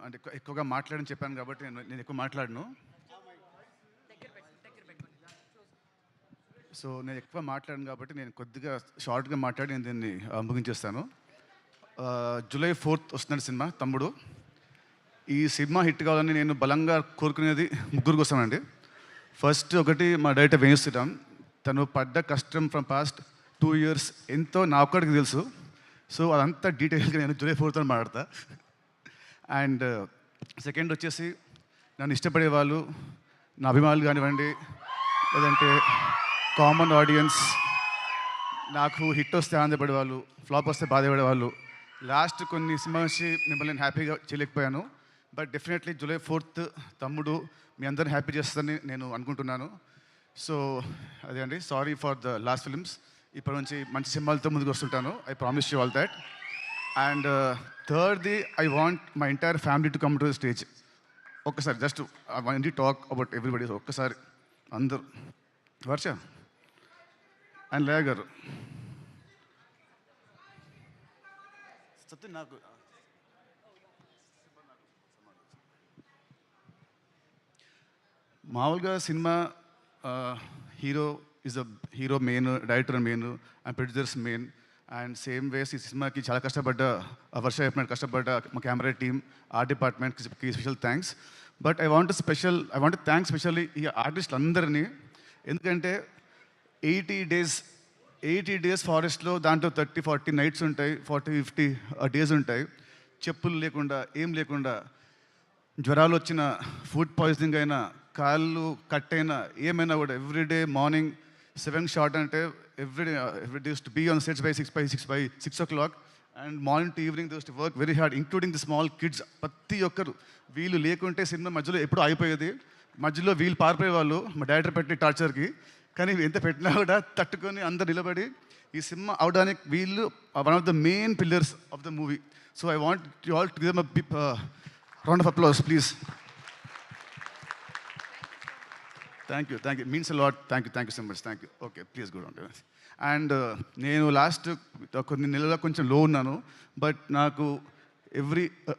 అంటే ఎక్కువగా మాట్లాడని చెప్పాను కాబట్టి నేను ఎక్కువ మాట్లాడను. సో నేను ఎక్కువ మాట్లాడను కాబట్టి నేను కొద్దిగా షార్ట్గా మాట్లాడి నేను దీన్ని ముగించేస్తాను. జూలై 4th వస్తున్నాడు సినిమా తమ్ముడు. ఈ సినిమా హిట్ కావాలని నేను బలంగా కోరుకునేది ముగ్గురు కోసమండి. ఫస్ట్ ఒకటి మా డైరెక్టర్ వేణు శ్రీరామ్. తను పడ్డ కష్టం ఫ్రమ్ పాస్ట్ 2 years ఎంతో నా ఒక్కడికి తెలుసు. సో అదంతా డీటెయిల్గా నేను జూలై 4th మాట్లాడతా. అండ్ సెకండ్ వచ్చేసి నన్ను ఇష్టపడే వాళ్ళు, నా అభిమానులు కానివ్వండి, లేదంటే కామన్ ఆడియన్స్, నాకు హిట్ వస్తే ఆనందపడేవాళ్ళు, ఫ్లాప్ వస్తే బాధపడేవాళ్ళు. లాస్ట్ కొన్ని సినిమా వచ్చి మిమ్మల్ని నేను హ్యాపీగా చేయలేకపోయాను. బట్ డెఫినెట్లీ జూలై 4th తమ్ముడు మీ అందరిని హ్యాపీ చేస్తుందని నేను అనుకుంటున్నాను. సో అదే అండి, sorry for the last films. ఇప్పటి నుంచి మంచి సినిమాలతో ముందుకు వస్తుంటాను. I promise you all that. And థర్డ్ది, I want my entire family to come to the stage. ఒక్కసారి just I want talk about everybody. ఒక్కసారి అందరూ, వర్ష అండ్ లేయ గారు, సత్యం నాకు మామూలుగా cinema hero is a hero main, director main and producers main. And same ways ఈ సినిమాకి చాలా కష్టపడ్డ వర్ష చెప్పినట్టు కష్టపడ్డ మా కెమెరా టీమ్, ఆర్ట్ డిపార్ట్మెంట్కి special thanks. But I want thanks specially ఈ ఆర్టిస్టులు అందరినీ. ఎందుకంటే 80 days ఫారెస్ట్లో, దాంట్లో 30-40 నైట్స్ ఉంటాయి, 40-50 డేస్ ఉంటాయి. చెప్పులు లేకుండా, ఏం లేకుండా, జ్వరాలు వచ్చిన, ఫుడ్ పాయిజనింగ్ అయినా, కాళ్ళు కట్ అయినా, ఏమైనా కూడా ఎవ్రీడే మార్నింగ్ 7 షార్ట్ అంటే every day to be on sets by 6 o'clock, and morning to evening they used to work very hard, including the small kids. ప్రతి ఒక్కరు వీళ్ళు లేకుంటే సినిమా మధ్యలో ఎప్పుడూ అయిపోయేది. మధ్యలో వీళ్ళు పారిపోయేవాళ్ళు మా డైరెక్టర్ పెట్టిన టార్చర్కి. కానీ ఎంత పెట్టినా కూడా తట్టుకొని అందరు నిలబడి ఈ సినిమా అవడానికి వీళ్ళు one of the main pillars of the movie. So I want you all to give them a round of applause please. Thank you, means a lot. Thank you so much. Thank you. Okay, please good on. And నేను last కొన్ని నెలల్లో కొంచెం లో ఉన్నాను. But నాకు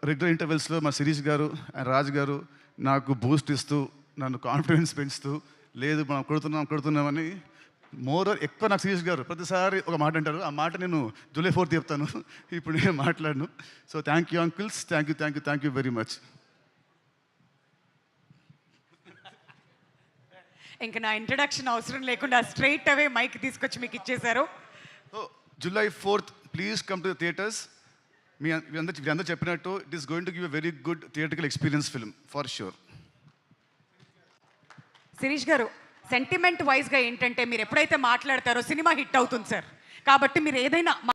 regular ఇంటర్వెల్స్లో మా శిరీష్ గారు and Raj గారు నాకు బూస్ట్ ఇస్తూ, నన్ను కాన్ఫిడెన్స్ పెంచుతూ, లేదు మనం కొడుతున్నామని ఎక్కువ నాకు శిరీష్ గారు ప్రతిసారి ఒక మాట అంటారు. ఆ మాట నేను జూలై 4th చెప్తాను, ఇప్పుడు నేను మాట్లాడను. So thank you uncles, thank you very much. ఇంకా నా ఇంట్రడక్షన్ అవసరం లేకుండా స్ట్రైట్ అవే మైక్ తీసుకొచ్చి మీకు ఇచ్చేశారు. July 4th please come to the theatres. మీ అందరూ చెప్పినట్టు it is going to give a very good థియేటర్కల్ experience film for sure. Sirish garu, sentiment వైజ్గా ఏంటంటే మీరు ఎప్పుడైతే మాట్లాడతారో సినిమా హిట్ అవుతుంది సార్. కాబట్టి మీరు ఏదైనా